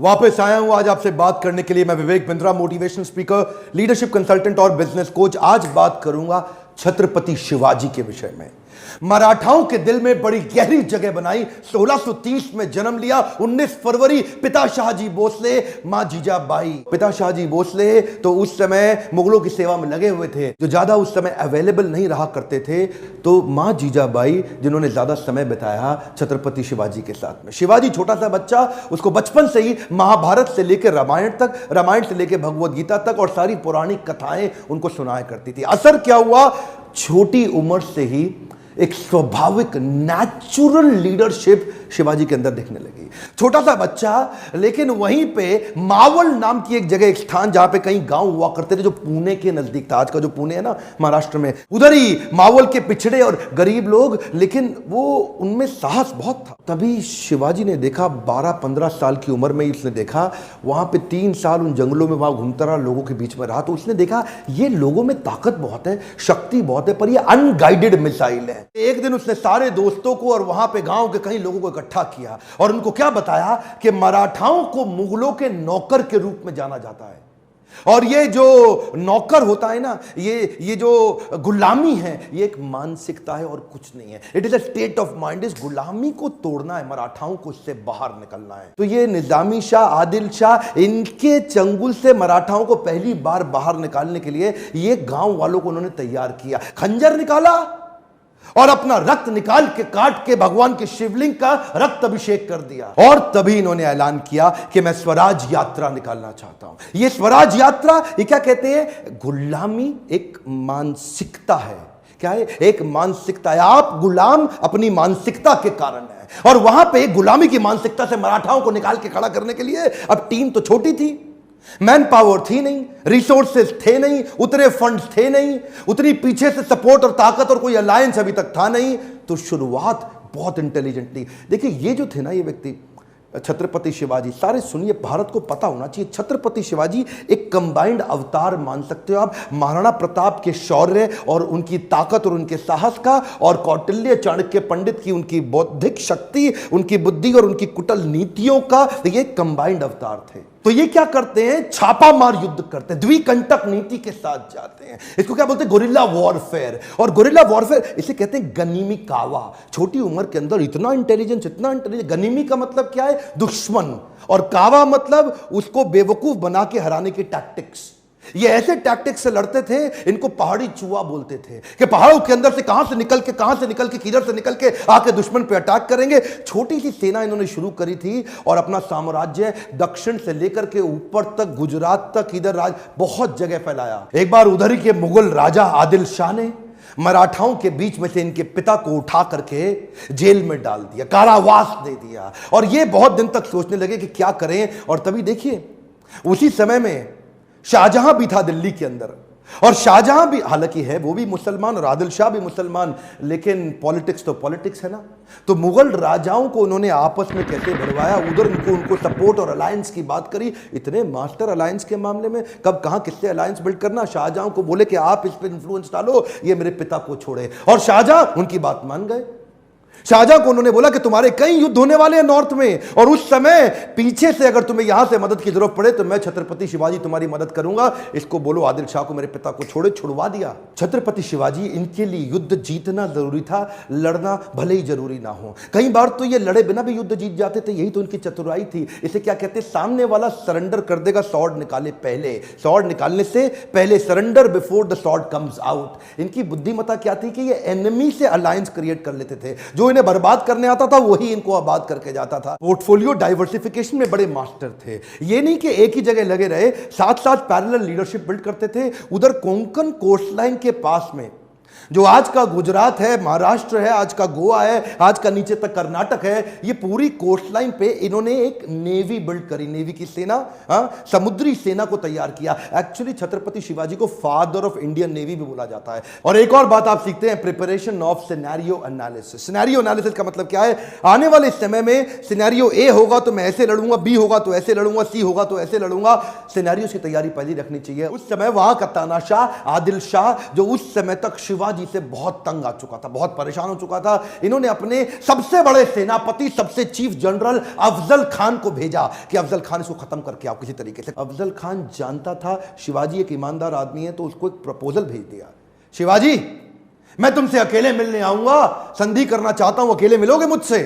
वापस आया हूं आज आपसे बात करने के लिए। मैं Vivek Bindra, motivational speaker, leadership consultant और बिजनेस कोच। आज बात करूंगा छत्रपति शिवाजी के विषय में। मराठाओं के दिल में बड़ी गहरी जगह बनाई। 1630 में जन्म लिया। 19 फरवरी पिता शाहजी भोसले, मां जीजाबाई। पिता शाहजी भोसले तो उस समय मुगलों की सेवा में लगे हुए थे, जो ज्यादा उस समय अवेलेबल नहीं रहा करते थे। तो मां जीजाबाई जिन्होंने ज्यादा समय बिताया छत्रपति शिवाजी के साथ में। शिवाजी छोटा सा बच्चा, उसको बचपन से ही महाभारत से लेकर रामायण तक, रामायण से लेकर भगवद गीता तक और सारी पौराणिक कथाएं उनको सुनाया करती थी। असर क्या हुआ, छोटी उम्र से ही एक स्वाभाविक नेचुरल लीडरशिप शिवाजी के अंदर दिखने लगी। छोटा सा बच्चा, लेकिन वहीं पे मावल नाम की एक जगह, एक स्थान जहां पे कई गांव हुआ करते थे, जो पुणे के नजदीक था। आज का जो पुणे है ना महाराष्ट्र में, उधर ही मावल के पिछड़े और गरीब लोग, लेकिन वो उनमें साहस बहुत था। तभी शिवाजी ने देखा, 12-15 साल की उम्र में उसने देखा, वहां पे 3 साल उन जंगलों में वहां घूमता रहा, लोगों के बीच में रहा। तो उसने देखा ये लोगों में ताकत बहुत है, शक्ति बहुत है, पर ये अनगाइडेड मिसाइल है। एक दिन उसने सारे दोस्तों को और वहां पे गांव के कई लोगों को इकट्ठा किया और उनको क्या बताया कि मराठाओं को मुगलों के नौकर के रूप में जाना जाता है। और ये जो नौकर होता है ना, ये जो गुलामी है, ये एक मानसिकता है और कुछ नहीं है। It is a state of mind. इस गुलामी को तोड़ना है, मराठाओं को इससे बाहर निकलना है। तो ये निजामी शाह, आदिल शाह, इनके चंगुल से मराठाओं को पहली बार बाहर निकालने के लिए ये गांव वालों को उन्होंने तैयार किया। खंजर निकाला और अपना रक्त निकाल के काट के भगवान के शिवलिंग का रक्त अभिषेक कर दिया। और तभी इन्होंने ऐलान किया कि मैं स्वराज यात्रा निकालना चाहता हूं। ये स्वराज यात्रा, ये क्या कहते हैं, गुलामी एक मानसिकता है। क्या है? एक मानसिकता है। आप गुलाम अपनी मानसिकता के कारण है। और वहां पे गुलामी की मानसिकता से मराठाओं को निकाल के खड़ा करने के लिए, अब टीम तो छोटी थी, मैन पावर थी नहीं, रिसोर्सेज थे नहीं, उतने फंड्स थे नहीं, उतनी पीछे से सपोर्ट और ताकत और कोई अलायंस अभी तक था नहीं। तो शुरुआत बहुत इंटेलिजेंटली, देखिए ये जो थे ना, ये व्यक्ति छत्रपति शिवाजी, सारे सुनिए, भारत को पता होना चाहिए, छत्रपति शिवाजी एक कंबाइंड अवतार मान सकते हो आप, महाराणा प्रताप के शौर्य और उनकी ताकत और उनके साहस का, और कौटिल्य चाणक्य पंडित की उनकी बौद्धिक शक्ति, उनकी बुद्धि और उनकी कुटिल नीतियों का, ये कंबाइंड अवतार थे। तो ये क्या करते हैं, छापा मार युद्ध करते हैं, द्विकंटक नीति के साथ जाते हैं। इसको क्या बोलते हैं, गोरिल्ला वॉरफेयर। और गोरिल्ला वॉरफेयर इसे कहते हैं गनीमी कावा। छोटी उम्र के अंदर इतना इंटेलिजेंस, इतना इंटेलिजेंस। गनीमी का मतलब क्या है, दुश्मन, और कावा मतलब उसको बेवकूफ बना के हराने की टैक्टिक्स। ये ऐसे टैक्टिक्स से लड़ते थे, इनको पहाड़ी चूहा बोलते थे, कि पहाड़ों के अंदर से कहां से निकल के किधर से निकल के आके दुश्मन पे अटैक करेंगे। छोटी सी सेना इन्होंने शुरू करी थी और अपना साम्राज्य दक्षिण से लेकर के ऊपर तक, गुजरात तक, इधर बहुत जगह फैलाया। एक बार उधर ही के मुगल राजा आदिल शाह ने मराठाओं के बीच में से इनके पिता को उठा करके जेल में डाल दिया, कारावास दे दिया। और ये बहुत दिन तक सोचने लगे कि क्या करें। और तभी देखिए, उसी समय में शाहजहां भी था दिल्ली के अंदर, और शाहजहां भी हालांकि है वो भी मुसलमान और आदिल शाह भी मुसलमान, लेकिन पॉलिटिक्स तो पॉलिटिक्स है ना। तो मुगल राजाओं को उन्होंने आपस में कैसे भिड़वाया, उधर उनको सपोर्ट और अलायंस की बात करी। इतने मास्टर अलायंस के मामले में, कब कहां किससे अलायंस बिल्ड करना। शाहजहां को बोले कि आप इस पे इन्फ्लुएंस डालो, ये मेरे पिता को छोड़े, और शाहजहां उनकी बात मान गए। शाहजहां को उन्होंने बोला कि तुम्हारे कई युद्ध होने वाले हैं नॉर्थ में, और उस समय पीछे से अगर तुम्हें यहां से मदद की जरूरत पड़े तो मैं छत्रपति शिवाजी तुम्हारी मदद करूंगा। इसको बोलो आदिल शाह को मेरे पिता को छोड़े। छुड़वा दिया। छत्रपति शिवाजी, इनके लिए युद्ध जीतना जरूरी था, लड़ना भले ही जरूरी ना हो। कई बार तो ये लड़े बिना भी युद्ध जीत जाते थे, यही तो उनकी चतुराई थी। इसे क्या कहते हैं, सामने वाला सरेंडर कर देगा स्वॉर्ड निकाले पहले, स्वॉर्ड निकालने से पहले, surrender before the sword comes out. इनकी बुद्धिमत्ता क्या थी कि ये एनिमी से अलायंस क्रिएट कर लेते थे। जो इन्हें बर्बाद करने आता था वही इनको आबाद करके जाता था। पोर्टफोलियो डाइवर्सिफिकेशन में बड़े मास्टर थे। ये नहीं कि एक ही जगह लगे रहे, साथ साथ पैरेलल लीडरशिप बिल्ड करते थे। उधर कोंकण कोस्टलाइन के पास में, जो आज का गुजरात है, महाराष्ट्र है, आज का गोवा है, आज का नीचे तक कर्नाटक है, ये पूरी कोस्ट लाइन पे इन्होंने एक नेवी बिल्ड करी, नेवी की सेना, समुद्री सेना को तैयार किया। एक्चुअली छत्रपति शिवाजी को फादर ऑफ इंडियन नेवी भी बोला जाता है। और एक और बात आप सीखते हैं, preparation of scenario analysis. Scenario analysis का मतलब क्या है, आने वाले समय में सिनेरियो ए होगा तो मैं ऐसे लड़ूंगा, बी होगा तो ऐसे लड़ूंगा, सी होगा तो ऐसे लड़ूंगा। सिनेरियो की तैयारी पहले रखनी चाहिए। उस समय वहां का तानाशाह आदिल शाह, जो उस समय तक शिव शिवाजी से बहुत तंग आ चुका था, बहुत परेशान हो चुका था। इन्होंने अपने सबसे बड़े सेनापति, सबसे चीफ जनरल अफजल खान को भेजा कि अफजल खान इसको खत्म करके आओ किसी तरीके से। अफजल खान जानता था शिवाजी एक ईमानदार आदमी है, तो उसको एक प्रपोजल भेज दिया, शिवाजी मैं तुमसे अकेले मिलने आऊंगा, संधि करना चाहता हूं, अकेले मिलोगे मुझसे?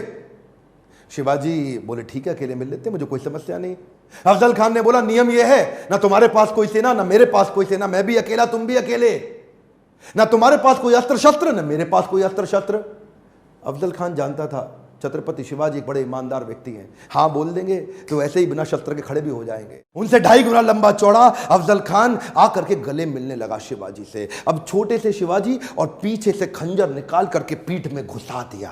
शिवाजी बोले ठीक है, अकेले मिल लेते, मुझे कोई समस्या नहीं। अफजल खान ने बोला नियम यह है, ना तुम्हारे पास कोई सेना, ना मेरे पास कोई सेना, मैं भी अकेला, तुम भी अकेले, ना तुम्हारे पास कोई अस्त्र शस्त्र, ना मेरे पास कोई अस्त्र शस्त्र। अफजल खान जानता था छत्रपति शिवाजी एक बड़े ईमानदार व्यक्ति हैं, हां बोल देंगे तो ऐसे ही बिना शस्त्र के खड़े भी हो जाएंगे। उनसे 2.5 गुना लंबा चौड़ा अफजल खान आकर के गले मिलने लगा शिवाजी से। अब छोटे से शिवाजी और पीछे से खंजर निकाल करके पीठ में घुसा दिया।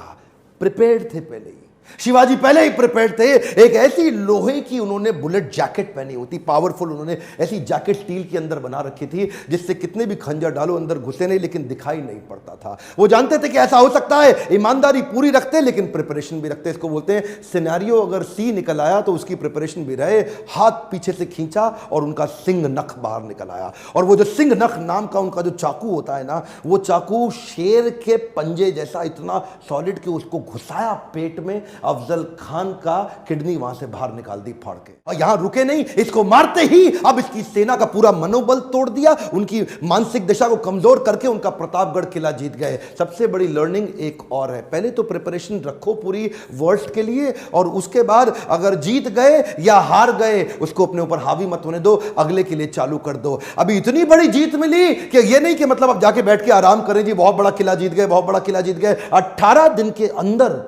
प्रिपेयर्ड थे पहले ही, शिवाजी पहले ही प्रिपेयर्ड थे। एक ऐसी लोहे की उन्होंने बुलेट जैकेट पहनी होती, पावरफुल, उन्होंने ऐसी जैकेट स्टील के अंदर बना रखी थी जिससे कितने भी खंजर डालो अंदर घुसे नहीं, लेकिन दिखाई नहीं पड़ता था। वो जानते थे कि ऐसा हो सकता है, ईमानदारी पूरी रखते लेकिन प्रिपरेशन भी रखते। इसको बोलते हैं सिनेरियो अगर सी निकल आया तो उसकी प्रिपरेशन भी रहे। हाथ पीछे से खींचा और उनका सिंह नख बाहर निकल आया, और वो जो सिंह नख नाम का उनका जो चाकू होता है ना, वो चाकू शेर के पंजे जैसा इतना सॉलिड कि उसको घुसाया पेट में। अफजल खान का किडनी वहां से बाहर निकाल दी फाड़ के, और यहां रुके नहीं, इसको मारते ही अब इसकी सेना का पूरा मनोबल तोड़ दिया, उनकी मानसिक दिशा को कमजोर करके उनका प्रतापगढ़ किला जीत गए। सबसे बड़ी लर्निंग एक और है, पहले तो प्रिपरेशन रखो पूरी वर्स्ट के लिए, और उसके बाद अगर जीत गए या हार गए उसको अपने ऊपर हावी मत होने दो, अगले के लिए चालू कर दो। अभी इतनी बड़ी जीत मिली कि ये नहीं कि मतलब अब जाके बैठ के आराम करें जी, बहुत बड़ा किला जीत गए, बहुत बड़ा किला जीत गए। 18 दिन के अंदर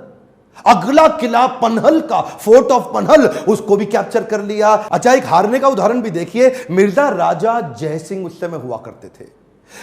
अगला किला पनहल का, फोर्ट ऑफ पनहल, उसको भी कैप्चर कर लिया। अच्छा, एक हारने का उदाहरण भी देखिए, मिर्जा राजा जयसिंह उस समय हुआ करते थे।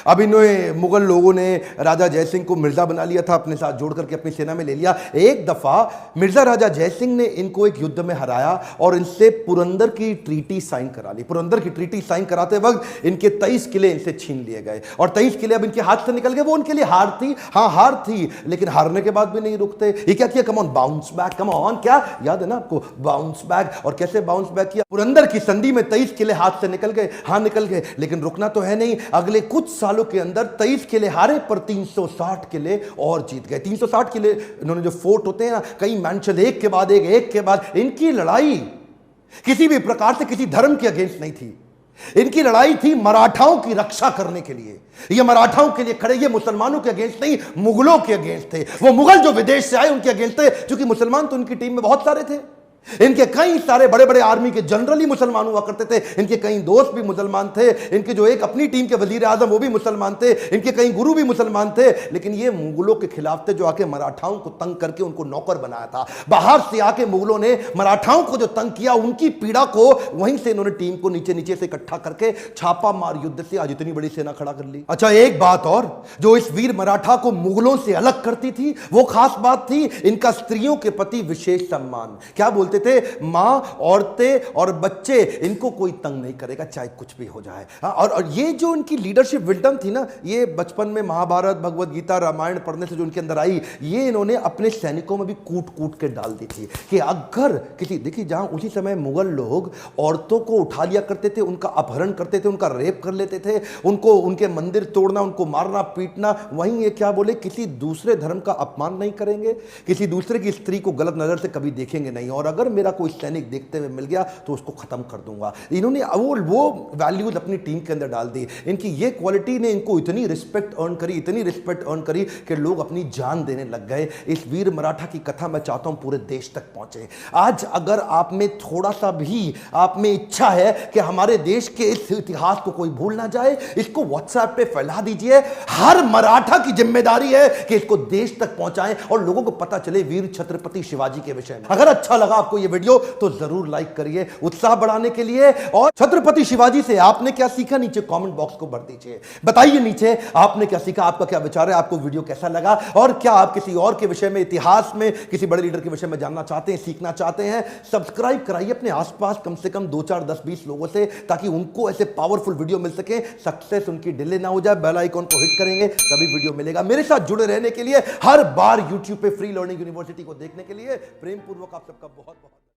अब इन्होंने मुगल लोगों ने राजा जयसिंह को मिर्जा बना लिया था, अपने साथ जोड़ करके अपनी सेना में ले लिया। एक दफा मिर्जा राजा जयसिंह ने इनको एक युद्ध में हराया और इनसे पुरंदर की ट्रीटी साइन करा ली। पुरंदर की ट्रीटी साइन कराते वक्त इनके 23 किले इनसे छीन लिए गए, और 23 किले अब इनके हाथ से निकल गए। वो उनके लिए हार थी, हाँ हार थी, लेकिन हारने के बाद भी नहीं रुकते। ये क्या किया, come on bounce back, come on, क्या याद है ना आपको, बाउंस बैक। और कैसे बाउंस बैक किया, पुरंदर की संधि में 23 किले हाथ से निकल गए, हाँ निकल गए, लेकिन रुकना तो है नहीं। अगले कुछ सालों के अंदर 23 किले हारे पर 360 किले और जीत गए। 360 किले इन्होंने, जो फोर्ट होते हैं ना, कई मैंशन, एक के बाद एक के बाद। इनकी लड़ाई किसी भी प्रकार से किसी धर्म के अगेंस्ट नहीं थी, इनकी लड़ाई थी मराठाओं की रक्षा करने के लिए। ये मराठाओं के लिए खड़े, ये मुसलमानों के अगेंस्ट नहीं, मुगलों के अगेंस्ट थे। वो मुगल जो विदेश से आए उनके अगेंस्ट थे, क्योंकि मुसलमान तो उनकी टीम में बहुत सारे थे। इनके कई सारे बड़े बड़े आर्मी के जनरल ही मुसलमान हुआ करते थे, इनके कई दोस्त भी मुसलमान थे, इनके जो एक अपनी टीम के वजीर आजम वो भी मुसलमान थे, इनके कई गुरु भी मुसलमान थे। लेकिन ये मुगलों के खिलाफ थे, जो आके मराठाओं को तंग करके उनको नौकर बनाया था। बाहर से आके मुगलों ने मराठाओं को जो तंग किया, उनकी पीड़ा को वहीं से इन्होंने टीम को नीचे नीचे से इकट्ठा करके छापा मार युद्ध से आज इतनी बड़ी सेना खड़ा कर ली। अच्छा, एक बात और जो इस वीर मराठा को मुगलों से अलग करती थी, वो खास बात थी इनका स्त्रियों के प्रति विशेष सम्मान। क्या बोलते थे, मां, औरतें और बच्चे, इनको कोई तंग नहीं करेगा चाहे कुछ भी हो जाए। और ये जो इनकी लीडरशिप विल्डम थी ना, ये बचपन में महाभारत, भगवत गीता, रामायण पढ़ने से जो इनके अंदर आई, ये इन्होंने अपने सैनिकों में भी कूट कूट के डाल दी थी कि अगर किसी, देखिए जहां उसी समय मुगल लोग औरतों को उठा लिया करते थे, उनका अपहरण करते थे, उनका रेप कर लेते थे, उनको उनके मंदिर तोड़ना, उनको मारना पीटना, वहीं ये क्या बोले, किसी दूसरे धर्म का अपमान नहीं करेंगे, किसी दूसरे की स्त्री को गलत नजर से कभी देखेंगे नहीं, और अगर मेरा कोई सैनिक देखते हुए मिल गया तो उसको खत्म कर दूंगा। इन्होंने वो वैल्यूज अपनी टीम के अंदर डाल दी। इनकी ये क्वालिटी ने इनको इतनी रिस्पेक्ट अर्न करी, इतनी रिस्पेक्ट अर्न करी कि लोग अपनी जान देने लग गए। इस वीर मराठा की कथा मैं चाहता हूं पूरे देश तक पहुंचे। आज अगर आप में थोड़ा सा भी आप में इच्छा है कि हमारे देश के इस इतिहास को कोई भूल ना जाए, इसको व्हाट्सएप पे फैला दीजिए। हर मराठा की जिम्मेदारी है कि इसको देश तक पहुंचाएं और लोगों को पता चले वीर छत्रपति शिवाजी के विषय में। अगर अच्छा लगा आपको ये वीडियो तो जरूर लाइक करिए उत्साह बढ़ाने के लिए, और छत्रपति शिवाजी से आपने क्या सीखा नीचे कमेंट बॉक्स को भर दीजिए। बताइए नीचे आपने क्या सीखा, आपका क्या विचार है, आपको वीडियो कैसा लगा, और क्या आप किसी और के विषय में, इतिहास में किसी बड़े लीडर के विषय में जानना चाहते हैं, सीखना चाहते हैं। सब्सक्राइब कराइए अपने आसपास कम से कम 2 4 10 20 लोगों से, ताकि उनको ऐसे पावरफुल वीडियो मिल सके, सक्सेस उनकी डिले ना हो जाए। बेल आइकॉन को हिट करेंगे तभी वीडियो मिलेगा। मेरे साथ जुड़े रहने के लिए, हर बार यूट्यूब पे फ्री लर्निंग यूनिवर्सिटी को देखने के लिए प्रेम पूर्वक आप सबका बहुत बहुत